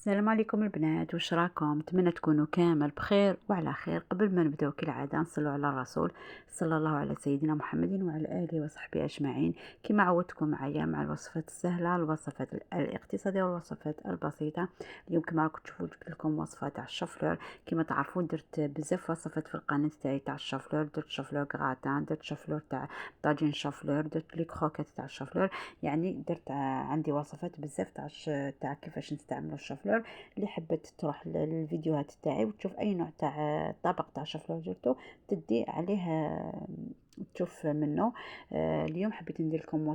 السلام عليكم البنات، واش راكم؟ نتمنى تكونوا كامل بخير وعلى خير. قبل ما نبداو كالعاده نصلوا على الرسول صلى الله على سيدنا محمد وعلى اله وصحبه اجمعين. كما عودتكم معايا مع الوصفات السهله، الوصفات الاقتصاديه والوصفات البسيطه. اليوم كما راكم تشوفوا جبت لكم وصفه تاع الشفلور. كما تعرفون درت بزاف وصفات في القناه تاعي تاع الشفلور. درت شفلور غراتان، درت شفلور تاع طاجين شفلور، درت لي كروكيت تاع الشفلور. يعني درت عندي وصفات بزاف تاع كيفاش نستعملوا الشفلور. اللي حبت تروح للفيديوهات تاعي وتشوف اي نوع تاع طبق تاع شفلور درتو تدي عليه، تشوف منه. اليوم حبيت ندير لكم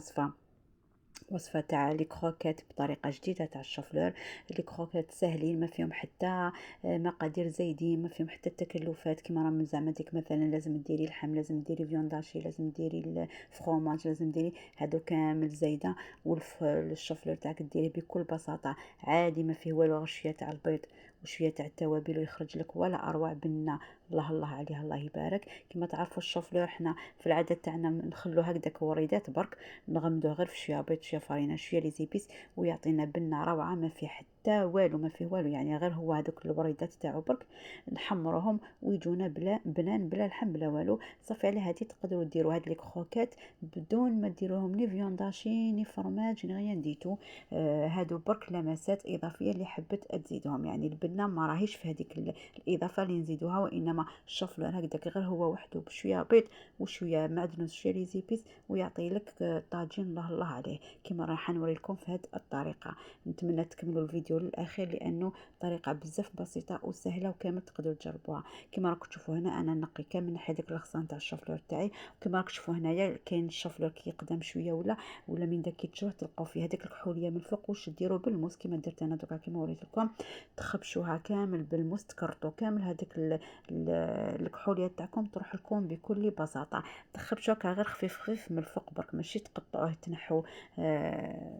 وصفة تاع لي كروكيت بطريقة جديدة تاع الشفلور. لي كروكيت ساهلين، ما فيهم حتى مقادير زايدين، ما فيهم حتى تكلفات كيما راهم زعما ديك مثلا لازم ديري اللحم، لازم ديري فيونداشي، لازم ديري الفرomاج، لازم ديري هادو كامل زايدة. والشفلور تاعك ديريه بكل بساطة عادي، ما فيه والو، غير شوية تاع البيض وشويه تاع التوابل ويخرج لك ولا اروع بنه. الله الله عليها، الله يبارك. كما تعرفوا الشفلور حنا في العاده تاعنا نخلو هكذاك وريدات برك، نغمدوه غير في شويه بيض، شويه فرينه، شويه لي زيبيس، ويعطينا بنه روعه. ما فيه حتى والو، ما فيه والو، يعني غير هو هذوك الوريدات تاعو برك نحمروهم ويجونا بلا بنان، بلا لحم، بلا والو. صافي على هذه تقدروا ديروا هاد لي كروكيت بدون ما ديروهم ني فيونداشي ني فرماج ني غيان ديتو. هادو برك لمسات اضافيه اللي حبت تزيدهم، يعني البنه ما راهيش في هذيك الاضافه اللي نزيدوها، وانما الشفلور هكذاك غير هو وحده بشويه بيض وشويه معدنوس شويه لي زيبيس ويعطي لك طاجين الله الله عليه. كما راح نوري لكم في هذه الطريقه. نتمنى تكملوا الفيديو للاخير لانه طريقه بزاف بسيطه وسهله وكامل تقدروا تجربوها. كما راكم تشوفوا هنا انا نقي كامل نحي داك الغصان تاع الشفلور تاعي. وكما راكم تشوفوا هنايا كاين الشفلور كي يقدم شويه ولا من داك كيتشوه تلقاو فيه هذيك الكحوليه من الفوق. واش ديروا بالموس كما درت انا دوكا كما وريت لكم، تخبشوها كامل بالموس، تكرطوا كامل هذيك الكحوليه تاعكم تروح لكم بكل بساطه. تخبشوها غير خفيف خفيف من الفوق برك، ماشي تقطعوه تنحوا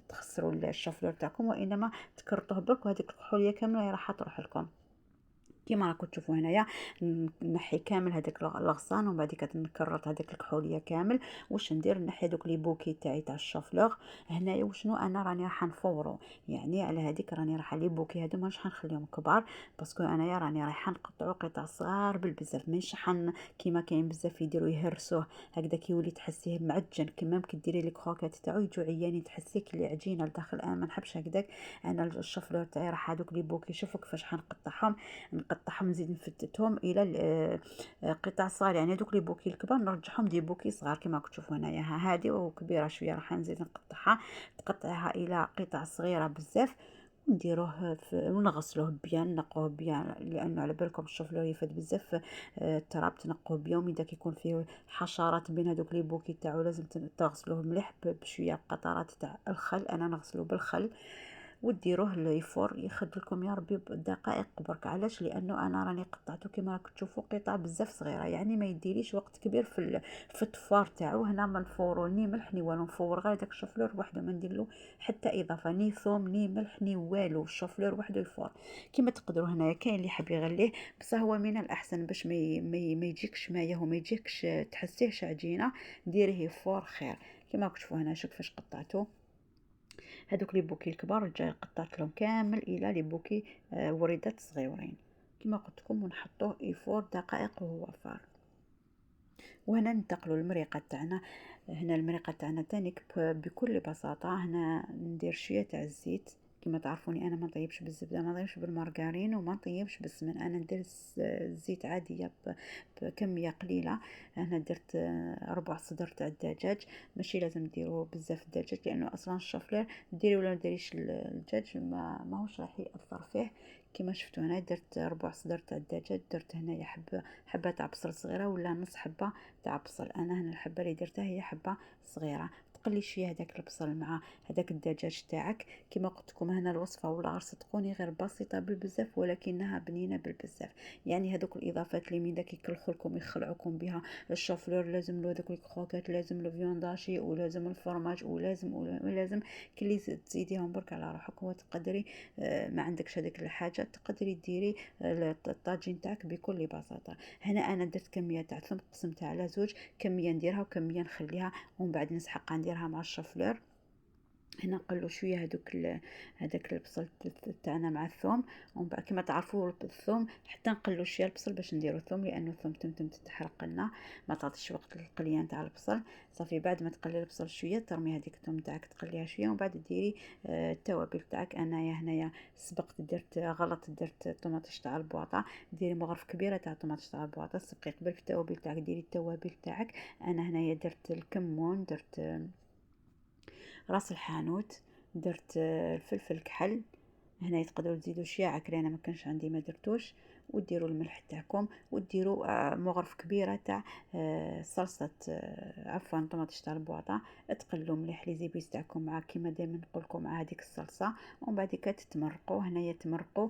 تخسروا الشفلور تاعكم، وانما تكرطوه برك وهذيك الكحوليه كامله راح تروح لكم. كيما راكم تشوفوا هنايا نحي كامل هذاك الغصان ومن بعد كنكرط هذاك الكحوليه كامل. واش ندير؟ نحي دوك لي بوكي تاعي تاع الشافلوغ هنايا. وشنو انا راني راح نفورو، يعني على هذيك راني راح لي بوكي هادو ماش حنخليهم كبار، باسكو انايا راني رايحه نقطعو قطع صغار بالبزاف، ماشي كيما كاين بزاف يديروا يهرسوه هكذا كيولي تحسيه معجن. كيما كديري لي كروكيت تاعو يجوا عيانين تحسيه كلي عجينه لداخل. انا ما نحبش هكذاك. انا الشافلوغ تاعي راح هذوك لي بوكي شوفوا كيفاش حنقطعهم. نقطعهم نزيد نفتتهم الى قطع صغار، يعني دوك لي بوكي الكبار نرجعهم دي بوكي صغار كما راكم تشوفوا هنايا. هذه وكبيره شويه راح نزيد نقطعها، تقطعها الى قطع صغيره بزاف ونديروه ونغسلوه بيان، نقوه بيان لانه على بالكم الشوفلور يفد بزاف التراب، تنقوه بيان. اذا كيكون فيه حشرات بين هذوك لي بوكي تاعو لازم تغسلوه مليح بشويه قطرات تاع الخل، انا نغسلو بالخل وديروه ليفور ياخذ لكم يا ربي دقائق برك. علاش؟ لانه انا راني قطعته كما راكم تشوفوا قطع بزاف صغيره، يعني ما يديريش وقت كبير في التفار تاعو. هنا ما نفورو ني ملح ني والو، نفور غير داك الشوفلور وحده، ما ندير له حتى اضافه ني ثوم ني ملح ني والو، الشوفلور وحده يفور. كما تقدروا هنايا كاين اللي حاب يغليه، بصح هو من الاحسن باش ما يجيكش مايه وما يجيكش تحسيهش عجينه، ديريه يفور خير. كما راكم تشوفوا هنا شوف كيفاش قطعته هذوك لي بوكي الكبار، جاي قطعت لهم كامل الى لي بوكي وريدات صغيورين كما قلت لكم، ونحطوه يفور دقائق وهو فار. وهنا ننتقلوا للمريقه تاعنا. هنا المريقه تاعنا تاني بكل بساطه. هنا ندير شويه تاع الزيت. كما تعرفوني انا ما نطيبش بالزبده، ما نطيبش بالمارغرين، وما نطيبش بالسمن. انا ندير الزيت عاديه بكميه قليله. انا درت ربع صدر تاع الدجاج، ماشي لازم ديروا بزاف الدجاج لانه اصلا الشوفلير ديري ولا ما ديريش الدجاج ماهوش راح ياثر فيه. كما شفتوا هنا درت ربع صدر تاع الدجاج، درت هنايا حبه تاع بصل صغيره ولا نص حبه تاع بصل. انا هنا الحبه اللي درتها هي حبه صغيره. تقلي شويه هذاك البصل مع هذاك الدجاج تاعك. كما قلت لكم هنا الوصفه ولا غير صدقوني غير بسيطه بالبزاف ولكنها بنينه بالبزاف. يعني هذوك الاضافات اللي من داك يكلخلكم يخلعوكم بها، الشوفلور لازم له هذوك الكروكات، لازم له فيونداشي، ولازم الفرماج، ولازم كلي تزيديهم برك على روحك وتقدري. ما عندكش هذيك الحاجه تقدري ديري الطاجين تاعك بكل بساطه. هنا انا درت كميه تاع ثوم قسمتها على زوج، كميه نديرها وكميه نخليها ومن بعد نسحقها نديرها مع الشوفلور. هنا نقلو شويه هذاك البصل تاعنا مع الثوم، ومن بعد كما تعرفوا الثوم حتى نقلو شويه البصل باش نديرو الثوم، لانه الثوم تمتم تتحرق لنا، ما تعطيش وقت للقليه نتاع البصل. صافي بعد ما تقلي البصل شويه ترمي هذيك الثوم تاعك تقليها شويه، ومن بعد ديري التوابل تاعك. انايا هنايا سبقت درت غلط، درت طوماطيش تاع البواطه، ديري مغرف كبيره تاع طوماطيش تاع البواطه، سبقي قبل في التوابل تاعك، ديري التوابل تاعك. انا هنايا درت الكمون، درت راس الحانوت، درت الفلفل الكحل. هنا تقدروا تزيدوا شويه عكري، انا ما كانش عندي ما درتوش. وديروا الملح تاعكم، وديروا مغرف كبيره تاع صلصه عفوا طوماطيش تاع البواطه. تقلوا مليح لي زيبيس تاعكم مع كيما دائما نقول لكم مع هذيك الصلصه، ومن بعد تتمرقوا. هنايا تمرقوا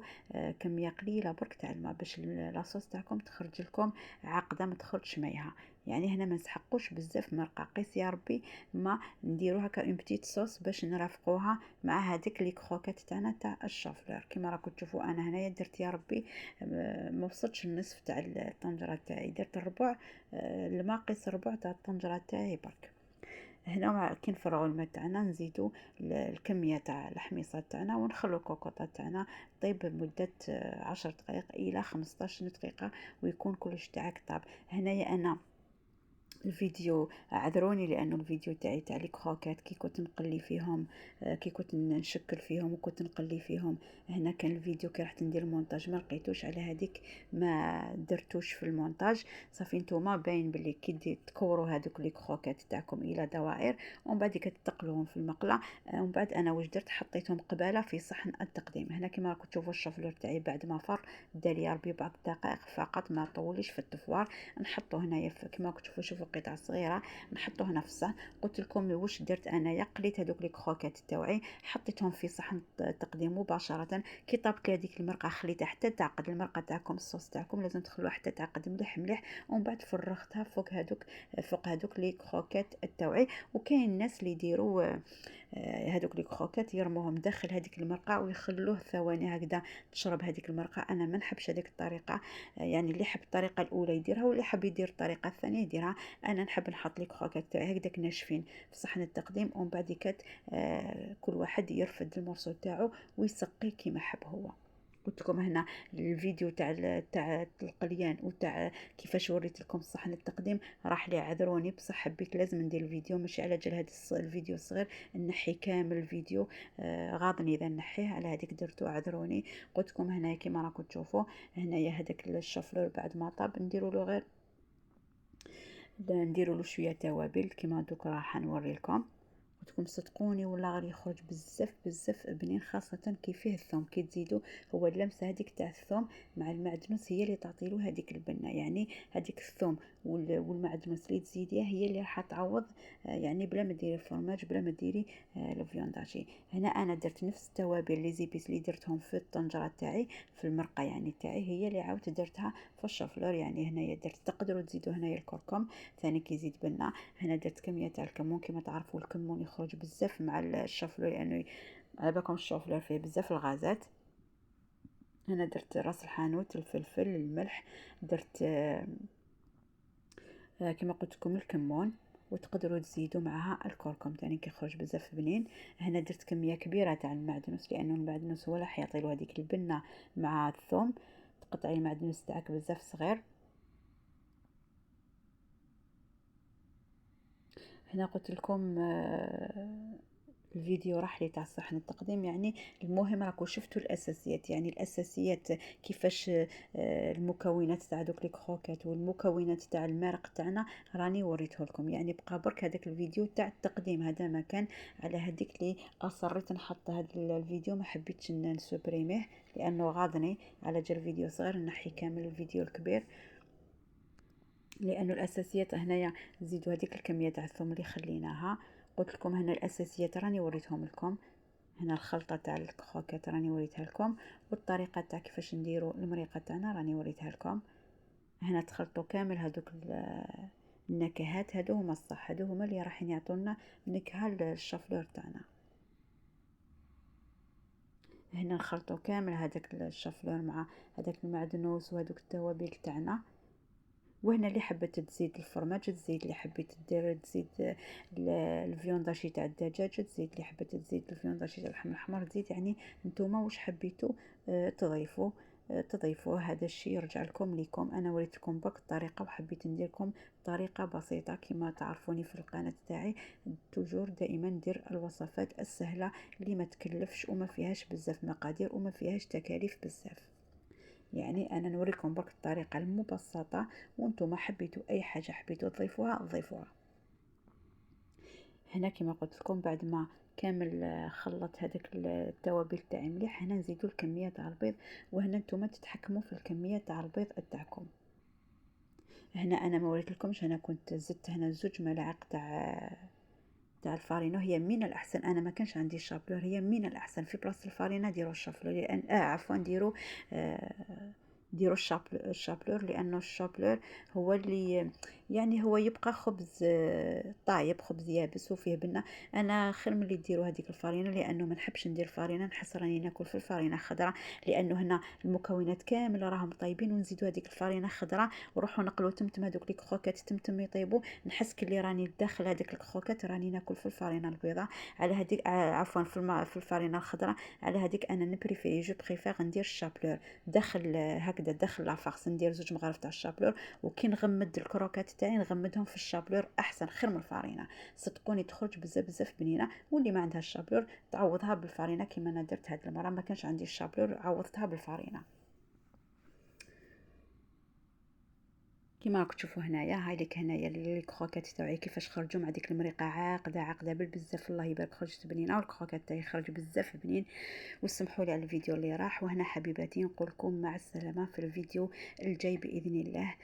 كميه قليله برك تاع الماء باش لاصوص تاعكم تخرج لكم عاقده، ما تخرجش ميها. يعني هنا ما نسحقوش بزاف مرقه، قيس يا ربي ما نديروا هكا اون بتيت صوص باش نرافقوها مع هذيك لي كروكات تاعنا تاع الشافلور. كما راكم تشوفوا انا هنايا درت يا ربي ما وصلتش النصف تاع الطنجره تاعي، درت الربع الماء، قيس الربع تاع الطنجره تاعي برك. هنا كي نفرغوا الماء تاعنا نزيدوا الكميه تاع الحميصه تاعنا، ونخلو الكوكوطه تاعنا طيب بمده 10 دقائق الى 15 دقيقه، ويكون كلش تاعك طاب. هنايا انا الفيديو اعذروني لانه الفيديو تاعي تاع لي كروكات كي كنت نقلي فيهم، كي كنت نشكل فيهم وكنت نقلي فيهم، هنا كان الفيديو كي رحت ندير المونتاج ما لقيتوش، على هذيك ما درتوش في المونتاج. صافي نتوما باين بلي كي تكوروا هذوك لي كروكات تاعكم الى دوائر، ومن بعد كتقلوهم في المقله. ومن بعد انا واش درت، حطيتهم قباله في صحن التقديم. هنا كما راكم تشوفوا الشفلور تاعي بعد ما فر دالي يا ربي بعض الدقائق فقط، ما طوليش في التفوار. نحطو هنايا كما راكم تشوفوا، شوفوا قطع صغيره نحطو هنا في الصحن. قلت لكم واش درت انايا، قليت هذوك لي كروكات تاوعي حطيتهم في صحن التقديم مباشره. كي طابت لي هذيك المرقه خليتها حتى تعقد. المرقه تاعكم الصوص تاعكم لازم تخلوها حتى تعقد مليح مليح، ومن بعد فرغتها فوق هذوك لي كروكات التاوعي. وكاين الناس اللي يديروا هذوك لي كروكات يرموهم داخل هذيك المرقه ويخلوه ثواني هكذا تشرب هذيك المرقه. انا ما نحبش هذيك الطريقه، يعني اللي حب الطريقه الاولى يديرها، واللي حب يدير الطريقه الثانيه يديرها. انا نحب نحط لي كروكات تاعي هكذاك ناشفين في صحن التقديم، ومن بعد كل واحد يرفد المورسو تاعو ويسقي كيما حب هو. قلت لكم هنا الفيديو تاع القليان وتاع كيفاش وريت لكم صحن التقديم راح لي، اعذروني بصح حبيت لازم ندير الفيديو، ماشي على جال هذا الفيديو الصغير نحي كامل الفيديو. غاضني اذا نحيه، على هذيك درتو اعذروني. قلت لكم هنا كيما راكم تشوفوا هنايا هذاك الشفلور بعد ما طاب نديروا له غير نديروا له شويه توابل كيما دوك راح نوري لكم. وتكون صدقوني ولا غير يخرج بزاف بزاف بنين، خاصة كي فيه الثوم. كي تزيدوا هو اللمسة هذيك تاع الثوم مع المعدنوس هي اللي تعطيلو هذيك البنة، يعني هذيك الثوم والمعدنوس اللي تزيديها هي اللي راح تعوض. يعني بلا ما ديري الفرماج، بلا ما ديري الفيونداشي. هنا انا درت نفس التوابل اللي زيبيس اللي درتهم في الطنجرة تاعي في المرقة يعني تاعي، هي اللي عاودت درتها في الشفلور. يعني هنايا درت، تقدروا تزيدوا هنايا الكركم ثاني كيزيد بنة. هنا درت كمية تاع الكمون، كما تعرفوا الكمون يخرج بزاف مع الشفلور لانه على بالكم الشفلور فيه بزاف الغازات. هنا درت راس الحانوت، الفلفل، الملح، درت كما قلت لكم الكمون، وتقدروا تزيدوا معها الكركم ثاني كيخرج بزاف بنين. هنا درت كميه كبيره تاع المعدنوس لانه المعدنوس هو راح يعطيلو هذيك البنه مع الثوم. تقطعي المعدنوس تاعك بزاف صغير. هنا قلت لكم الفيديو راح لي تاع صحن التقديم. يعني المهم راكم شفتوا الاساسيات، يعني الاساسيات كيفاش المكونات تاع دوك لي كروكات والمكونات تاع المرق تاعنا راني وريته لكم. يعني بقى برك هذاك الفيديو تاع التقديم هذا ما كان، على هذيك لي اصريت نحط هذا الفيديو، ما حبيتش نسوبريميه لانه غاضني. على جال فيديو صغير نحي كامل الفيديو الكبير، لانه الاساسيات هنايا نزيدوا هذيك الكميه تاع الثوم اللي خليناها. قلت لكم هنا الاساسيات راني وريتهم لكم. هنا الخلطه تاع الكروكات راني وريتها لكم، والطريقه تاع كيفاش نديروا المريقه تاعنا راني وريتها لكم. هنا تخلطوا كامل هذوك النكهات، هادو هما الصح، هادو هما اللي راح يعطونا نكهه للشفلور تاعنا. هنا نخلطوا كامل هذاك الشفلور مع هذاك المعدنوس وهذوك التوابل تاعنا. وهنا اللي حبت تزيد الفرماج تزيد، اللي حبيت دير تزيد الفيونداشي تاع الدجاج تزيد، اللي حبت تزيد الفيونداشي تاع اللحم الاحمر تزيد. يعني نتوما واش حبيتو تضيفوا تضيفوه. هذا الشيء يرجع لكم. انا وريتكم برك الطريقه وحبيت نديركم طريقه بسيطه. كما تعرفوني في القناه تاعي توجور دائما ندير الوصفات السهله اللي ما تكلفش وما فيهاش بزاف مقادير وما فيهاش تكاليف بزاف. يعني انا نوريكم برك الطريقه المبسطه، وانتم حبيتوا اي حاجه حبيتوا تضيفوها ضيفوها. هنا كما قلت لكم بعد ما كامل خلط هذاك التوابل تاعي مليح، هنا نزيدوا الكميه تاع البيض. وهنا نتوما تتحكموا في الكميه تاع البيض تاعكم. هنا انا ما وريت لكمش، هنا كنت زدت هنا 2 ملاعق تاع الفارينو. هي من الاحسن، انا ما كانش عندي الشابلور، هي من الاحسن في بلاصه الفارينه ديروا الشابلور، لان عفوا ديروا الشابلور، لانه الشابلور هو اللي يعني هو يبقى خبز طايب، خبز يابس وفيه بنه. انا خير من اللي ديروا هذيك الفارينه، لانه ما نحبش ندير فارينه، نحس راني ناكل في الفارينه خضراء، لانه هنا المكونات كامل راهم طيبين، ونزيدوا هذيك الفارينه خضراء وروحوا نقلوا تمتم هذوك لي كروكات تمتم يطيبوا، نحس كلي راني داخل هذيك الكروكات راني ناكل في الفارينه البيضاء. على هذيك عفوا في الفارينه الخضراء. على هذيك انا نبريفيري جو بريفير ندير الشابلور داخل هكذا داخل لافارس، ندير 2 مغارف تاع الشابلور، وكي نغمد الكروكات تاعي نغمدهم في الشابلور احسن خير من الفارينه. صدقوني تخرج بزاف بزاف بنينه. واللي ما عندها الشابلور تعوضها بالفارينه، كيما انا درت هاد المره ما كانش عندي الشابلور عوضتها بالفارينه. كيما راكم تشوفوا هنايا، هاي لك هنايا لي كروكات تاعي كيفاش خرجوا مع ديك المريقه عاقده بالبزاف. الله يبارك خرجت بنينه، والكروكات تاعي خرج بزاف بنين. وسمحوا لي على الفيديو اللي راح. وهنا حبيباتي نقول لكم مع السلامه في الفيديو الجاي باذن الله.